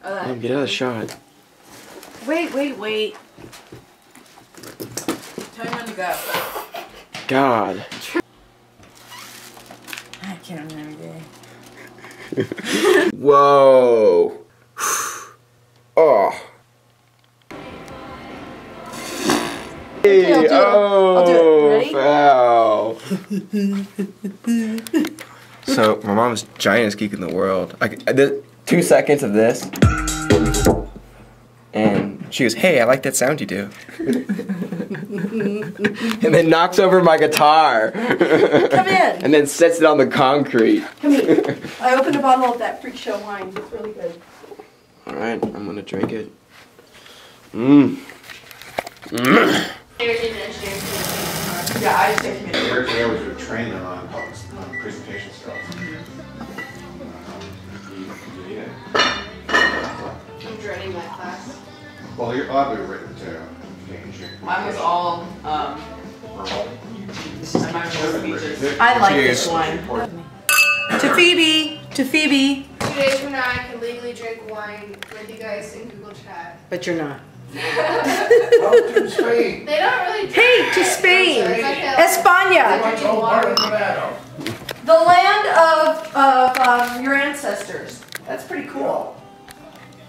Oh, get out of the shot. Wait. Tell me when to go. God. I can't remember every day. Whoa. Oh. Okay, I'll do it. I'll do it. Ready? Foul. So, my mom's giantest geek in the world. I did 2 seconds of this. And she goes, hey, I like that sound you do. And then knocks over my guitar. Come in. And then sets it on the concrete. Come here. I opened a bottle of that freak show wine. It's really good. Alright, I'm gonna drink it. Mmm. Mmm. Yeah, I just take it. Eric was your trainer on presentation skills. I'm dreading my class. Well, you're obviously written too. Mine was all, Verbal. I like this wine. To Phoebe! To Phoebe! 2 days from now, I can legally drink wine with you guys in Google Chat. But you're not. Oh, to Spain. They don't really. Hey, to Spain! It's like España! Nevada. The land of your ancestors. That's pretty cool.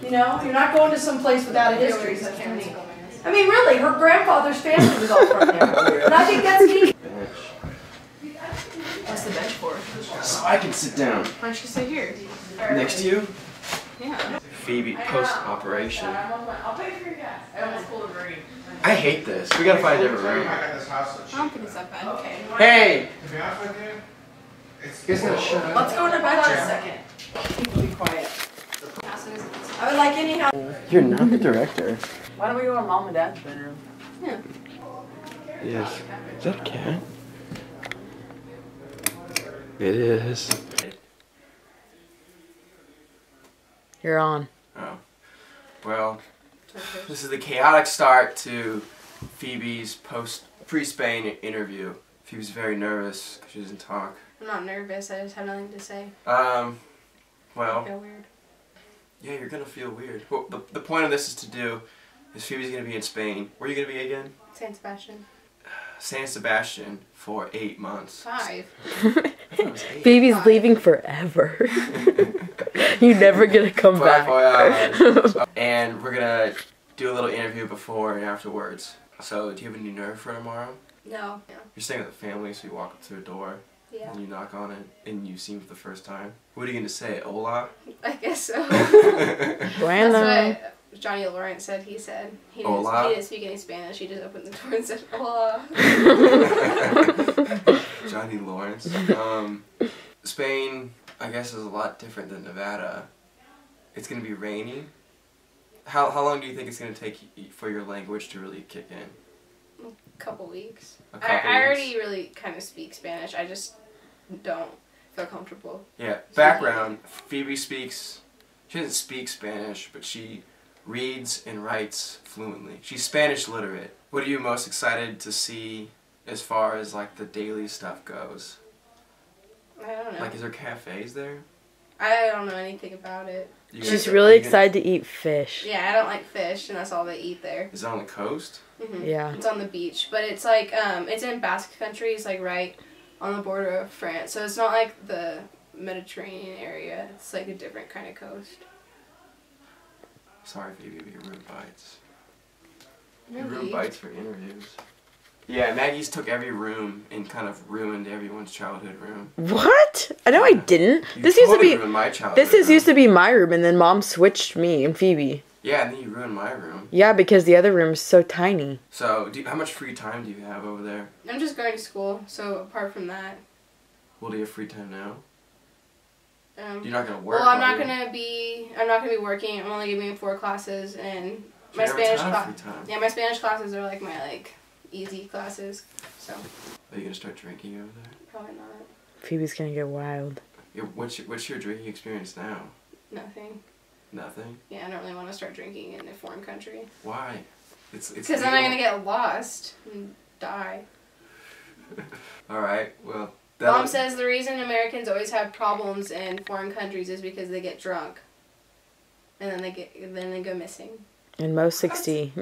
You know, you're not going to some place without a history. So that's pretty cool. I mean, really, her grandfather's family was all from there. And I think that's neat. What's the bench for? So I can sit down. Why don't you sit here? Next to you? Yeah. Phoebe, post-operation. I'll pay for your gas. I almost pulled a green. I hate this. We gotta find a different room. I don't think it's that bad. Okay. Hey! To be honest with you, Guys gotta shut up. Let's go in the bedroom a second. Be quiet. I would like any help. You're not the director. Why don't we go to mom and dad's bedroom? Yeah. Yes. Is that a cat? It is. You're on. Oh. Well, this is the chaotic start to Phoebe's pre-Spain interview. Phoebe's very nervous because she doesn't talk. I'm not nervous. I just have nothing to say. Well, I feel weird. yeah, you're gonna feel weird. Well, the point of this is Phoebe's gonna be in Spain. Where are you gonna be again? San Sebastian. San Sebastian for 8 months. 5. I thought it was 8. Phoebe's leaving forever. You never gonna come back. And we're gonna do a little interview before and afterwards. So, do you have a new nerve for tomorrow? No. Yeah. You're staying with the family, so you walk up to a door, Yeah. and you knock on it, and you see him for the first time. What are you gonna say? Hola? I guess so. Bueno. That's what Johnny Lawrence said. He said he didn't speak any Spanish. He just opened the door and said hola. Johnny Lawrence. Spain, I guess, is a lot different than Nevada. It's gonna be rainy. How long do you think it's gonna take for your language to really kick in? A couple weeks. A couple I already really kind of speak Spanish. I just don't feel comfortable. Yeah. Background: Phoebe speaks. She doesn't speak Spanish, but she reads and writes fluently. She's Spanish literate. What are you most excited to see as far as like the daily stuff goes? I don't know. Like, is there cafes there? I don't know anything about it. She's really excited to eat fish. Yeah, I don't like fish, and that's all they eat there. Is it on the coast? Mm-hmm. Yeah. It's on the beach, but it's like it's in Basque Country. It's like right on the border of France, so it's not like the Mediterranean area. It's like a different kind of coast. Sorry, Phoebe, but your room bites. Really? Your room bites for interviews. Yeah, Maggie's took every room and kind of ruined everyone's childhood room. What? I know I didn't. You This used to totally be ruined my childhood this is room. used to be my room, and then Mom switched me and Phoebe. Yeah, and then you ruined my room. Yeah, because the other room's so tiny. So, how much free time do you have over there? I'm just going to school, so apart from that. Well, do you have free time now? Um, You're not gonna work. well, I'm are not you? gonna be working. I'm only giving 4 classes, and So my you never Spanish have class. free time. Yeah, my Spanish classes are like my easy classes. So Are you gonna start drinking over there? probably not. Phoebe's gonna get wild. Yeah, what's your drinking experience now? Nothing. Nothing. Yeah, I don't really want to start drinking in a foreign country. Why? It's Because then I'm gonna get lost and die. All right. Well. Mom says the reason Americans always have problems in foreign countries is because they get drunk. and then they go missing. And most 60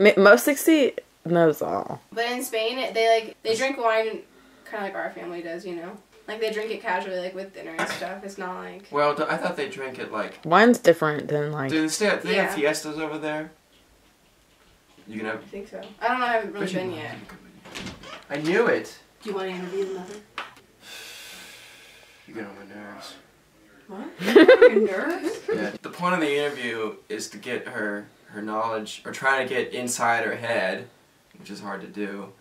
knows all. But in Spain, they drink wine kind of like our family does, you know? Like, they drink it casually, like, with dinner and stuff. It's not like... Well, I thought they drink it like... Wine's different than, like... Do they have fiestas over there? You can have... I think so. I don't know, I haven't really been yet. I knew it! Do you want to interview the mother? You get on my nerves. What? Your nerves? Yeah. The point of the interview is to get her knowledge, or try to get inside her head, which is hard to do,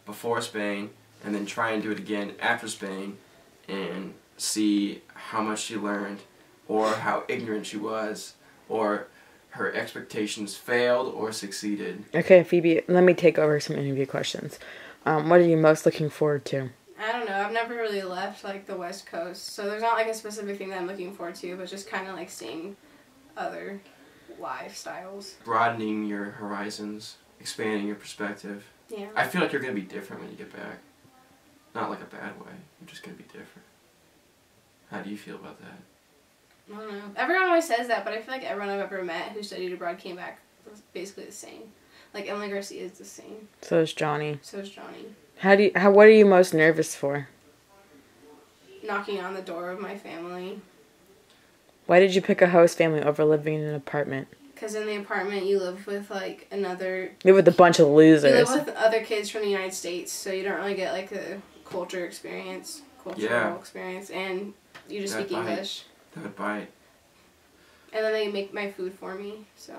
before Spain, and then try and do it again after Spain, and see how much she learned, or how ignorant she was, or her expectations failed or succeeded. Okay, Phoebe, let me take over some interview questions. What are you most looking forward to? I don't know. I've never really left, like, the West Coast, so there's not, like, a specific thing that I'm looking forward to, but just kind of, like, seeing other lifestyles. Broadening your horizons, expanding your perspective. Yeah. I feel like you're going to be different when you get back. Not like a bad way. You're just going to be different. How do you feel about that? I don't know. Everyone always says that, but I feel like everyone I've ever met who studied abroad came back was basically the same. Like, Emily Garcia is the same. So is Johnny. So is Johnny. What are you most nervous for? Knocking on the door of my family. Why did you pick a host family over living in an apartment? Because in the apartment you live with, like, You live with a bunch of You losers. live with other kids from the United States, so you don't really get, like, the cultural experience, and you just speak English. That would bite. And then they make my food for me, so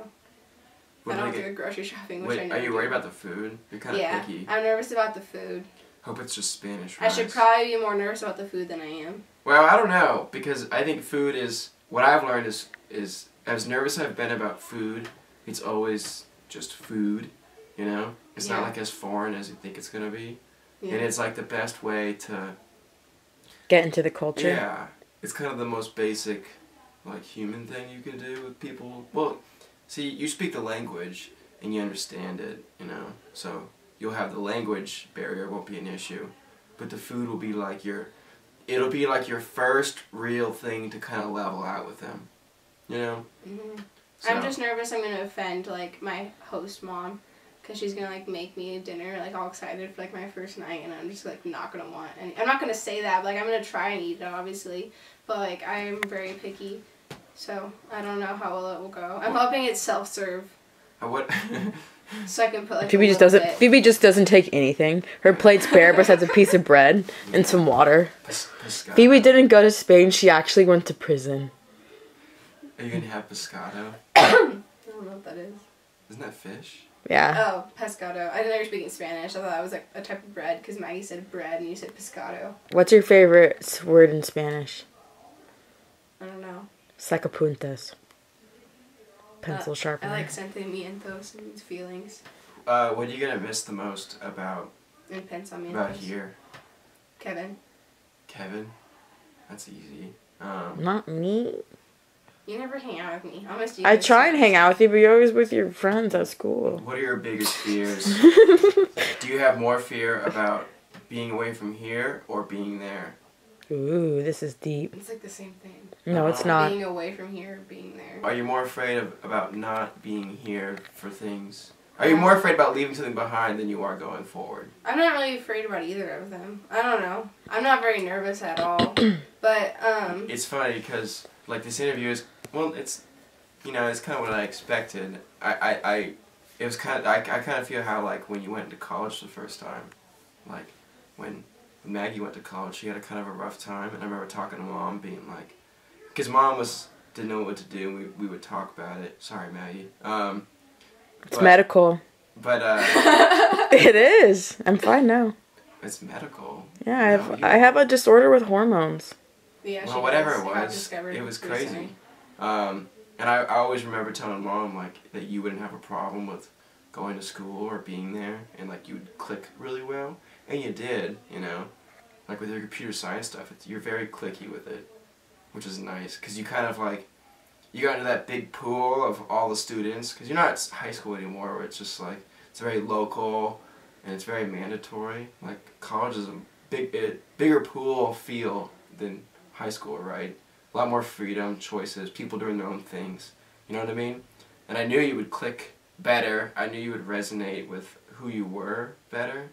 I don't have to go grocery shopping, which I know. Are you worried about the food? You're kind of picky. I'm nervous about the food. Hope it's just Spanish I rice. should probably be more nervous about the food than I am. Well, I don't know, because I think food is... What I've learned is as nervous I've been about food, it's always just food, you know? It's not, like, as foreign as you think it's going to be. Yeah. And it's, like, the best way to... Get into the culture. Yeah. It's kind of the most basic, like, human thing you can do with people. Well, see, you speak the language, and you understand it, you know? So you'll have the language barrier, won't be an issue. But the food will be like it'll be like your first real thing to kind of level out with them, you know? Mm-hmm. So. I'm just nervous I'm going to offend, like, my host mom, because she's going to, like, make me a dinner, like, all excited for, like, my first night, and I'm just, like, not going to want any. I'm not going to say that, but, like, I'm going to try and eat it, obviously, but, like, I'm very picky, so I don't know how well it will go. I'm hoping it's self-serve. What? So I can put, like, Phoebe just doesn't take anything. Her plate's bare besides a piece of bread and some water. Pescado. Phoebe didn't go to Spain. She actually went to prison. Are you going to have pescado? I don't know what that is. Isn't that fish? Yeah. Oh, pescado. I didn't know you were speaking Spanish. I thought that was, like, a type of bread, because Maggie said bread and you said pescado. What's your favorite word in Spanish? I don't know. Sacapuntas. Pencil sharpener. I like sentimientos and feelings. What are you going to miss the most about here? Kevin. Kevin? That's easy. Not me. You never hang out with me. I miss you. I try and hang out with you, but you're always with your friends at school. What are your biggest fears? Do you have more fear about being away from here or being there? Ooh, this is deep. It's like the same thing. No, it's not. Being away from here or being there. Are you more afraid about not being here for things? Are you more afraid about leaving something behind than you are going forward? I'm not really afraid about either of them. I don't know. I'm not very nervous at all. But, It's funny because, like, this interview is, well, it's, you know, it's kind of what I expected. I kind of feel how, like, when you went to college the first time, like, when Maggie went to college, she had a kind of a rough time, and I remember talking to Mom, being like, because Mom didn't know what to do, and we would talk about it. Sorry, Maggie. It's medical. But, It is. I'm fine now. It's medical. Yeah, I have a disorder with hormones. yeah, Well, whatever it was crazy. And I always remember telling Mom, like, that you wouldn't have a problem with going to school or being there, and, like, you would click really well. And you did, you know. Like, with your computer science stuff, you're very clicky with it, which is nice, because you kind of, like, you got into that big pool of all the students, because you're not at high school anymore, where it's just, like, it's very local, and it's very mandatory. Like, college is a bigger pool feel than high school, right? A lot more freedom, choices, people doing their own things. You know what I mean? And I knew you would click better. I knew you would resonate with who you were better.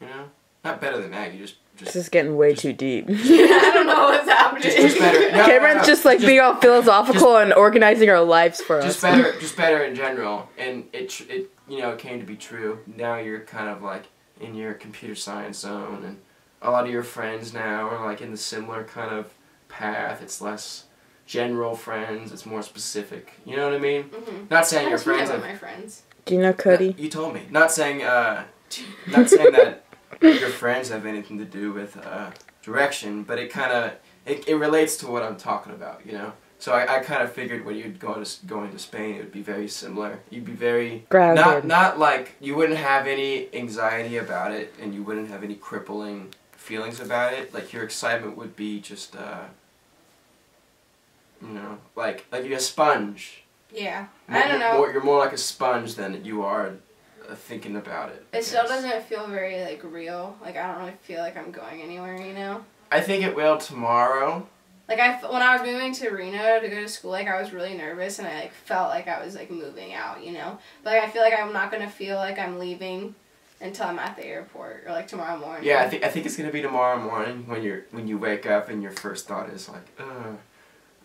You know? Not better than Maggie, just This is getting way too deep. I don't know what's happening. just better. No, Cameron's just like being all philosophical and organizing our lives for us. just better in general. And it came to be true. Now you're kind of like in your computer science zone, and a lot of your friends now are like in the similar kind of path. It's less general friends, it's more specific. You know what I mean? Mm-hmm. Not saying your How do you friends know have, my friends. Do you know Cody? you told me. Not saying that your friends have anything to do with direction, but it kind of it relates to what I'm talking about, you know. So I kind of figured when you'd going to Spain, it would be very similar. You'd be very Grounded. not like you wouldn't have any anxiety about it, and you wouldn't have any crippling feelings about it. Like your excitement would be just you know, like you're a sponge. Yeah, I don't know. You're more like a sponge than you are thinking about it. It still doesn't feel very like real. Like I don't really feel like I'm going anywhere, you know. I think it will tomorrow. Like when I was moving to Reno to go to school, like I was really nervous and I like felt like I was like moving out, you know. But like, I feel like I'm not gonna feel like I'm leaving until I'm at the airport or like tomorrow morning. Yeah, I think it's gonna be tomorrow morning when you wake up and your first thought is like, ugh.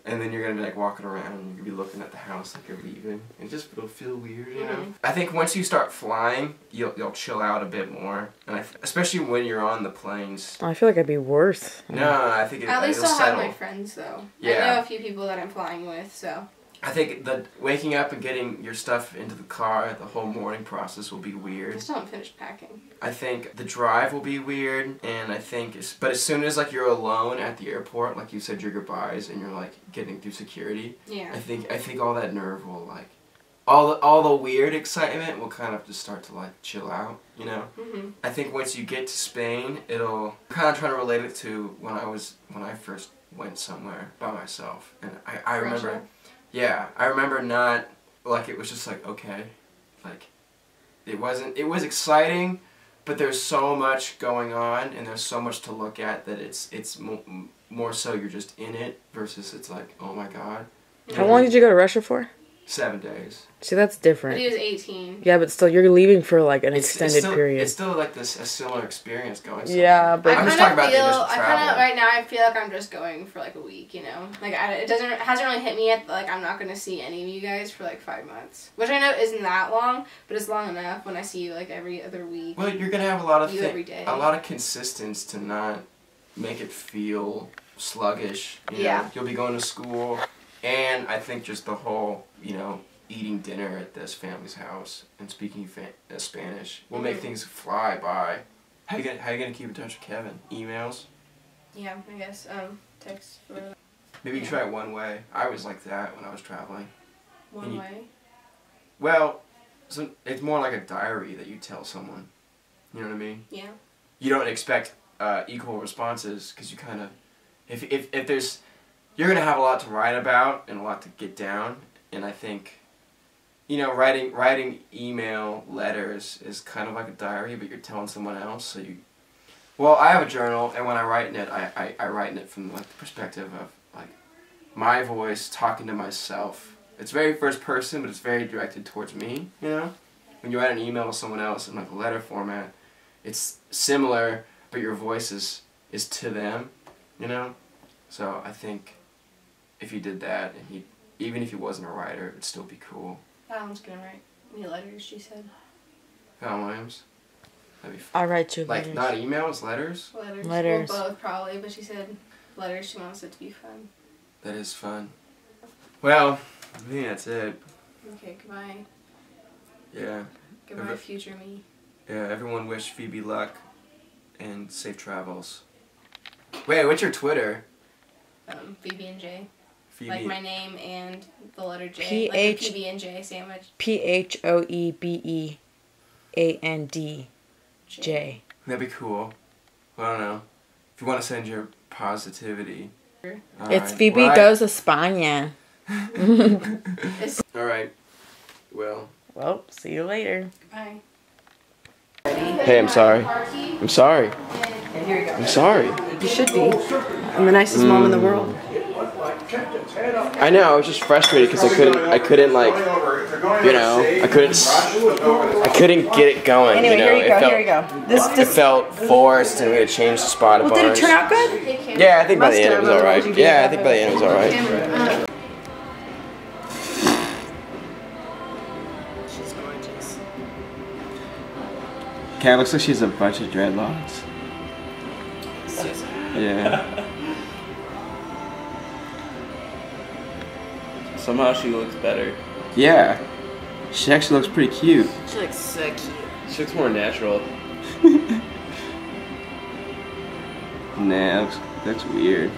And then you're gonna be like walking around and you're gonna be looking at the house like you're leaving. It'll feel weird, you know. Mm-hmm. I think once you start flying, you'll chill out a bit more, and especially when you're on the planes. I feel like I'd be worse. No, I think At least it'll I'll settle. have my friends though. Yeah. I know a few people that I'm flying with, so. I think that waking up and getting your stuff into the car, the whole morning process will be I weird. still haven't finished packing. I think the drive will be weird, and but as soon as like you're alone at the airport, like you said your goodbyes, and you're like getting through security, Yeah. I think all that nerve will like, all the weird excitement will kind of just start to like chill out, you know. Mhm. I think once you get to Spain, I'm kind of trying to relate it to when I first went somewhere by myself, and I remember. Russia. Yeah, I remember not, like, it was just like, okay, like, it was exciting, but there's so much going on, and there's so much to look at that it's more so you're just in it, versus it's like, oh my god. How long did you go to Russia for? 7 days. See, that's But different. he was 18. Yeah, but still, you're leaving for like an It's extended still, period. It's still like a similar experience going somewhere. Yeah, but I'm I just kind talking of about the feel, initial I kind travel. of, right now, I feel like I'm just going for like a week, you know? Like, it hasn't really hit me yet, that, like, I'm not going to see any of you guys for like 5 months. Which I know isn't that long, but it's long enough when I see you like every other week. Well, you're gonna have a lot of You every day. a lot of consistence to not make it feel sluggish. You know? Yeah. You'll be going to school, and I think just the whole, you know, eating dinner at this family's house and speaking Spanish will make things fly by. How you gonna keep in touch with Kevin? Emails? Yeah, I guess, text, whatever. Maybe you try it one way. I was like that when I was traveling. One way. Well, so it's more like a diary that you tell someone. You know what I mean? Yeah. You don't expect equal responses because you kind of, if there's, you're gonna have a lot to write about and a lot to get down, and I think, you know, writing email letters is kind of like a diary, but you're telling someone else. So well, I have a journal, and when I write in it, I write in it from like the perspective of like my voice talking to myself. It's very first person, but it's very directed towards me. You know, when you write an email to someone else in like a letter format, it's similar, but your voice is to them. You know, so I think if you did that, and even if he wasn't a writer, it'd still be cool. Alan's gonna write me letters, she said. Val Williams? That'd be fun. I'll write you Like, letters. not emails, letters? Letters. Letters. Well, both probably, but she said letters, she wants it to be fun. That is fun. Well, I think that's it. Okay, goodbye. Yeah. Goodbye, future me. Yeah, everyone wish Phoebe luck and safe travels. Wait, what's your Twitter? Phoebe and J. Phoebe. Like my name and the letter J. P Like a H- PB and J sandwich. PHOEBEANDJ. That'd be cool. Well, I don't know. If you want to send your positivity. It's Alright. Phoebe Well, goes to España. Alright. Well. Well, see you later. Goodbye. Hey, I'm sorry. I'm sorry. And here you go. I'm sorry. You should be. I'm the nicest mom in the world. kept its head up. I know. I was just frustrated because I couldn't like, you know, I couldn't get it going. Anyway, you know? here you go. It felt, Here you go. It felt forced, and we had to change the spot a Well, bunch. did it turn out good? Yeah, I think by the end it was Must have, alright. otherwise you'd be Yeah, I like, think by the end it was alright. She's gorgeous. Kat looks like she has a bunch of dreadlocks. Yeah. Somehow she looks better. Yeah. She actually looks pretty cute. She looks so cute. She looks more natural. Nah, that's weird.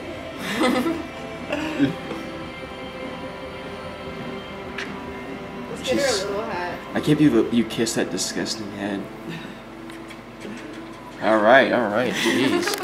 Let's get her a little hat. I can't believe you kissed that disgusting head. Alright, jeez.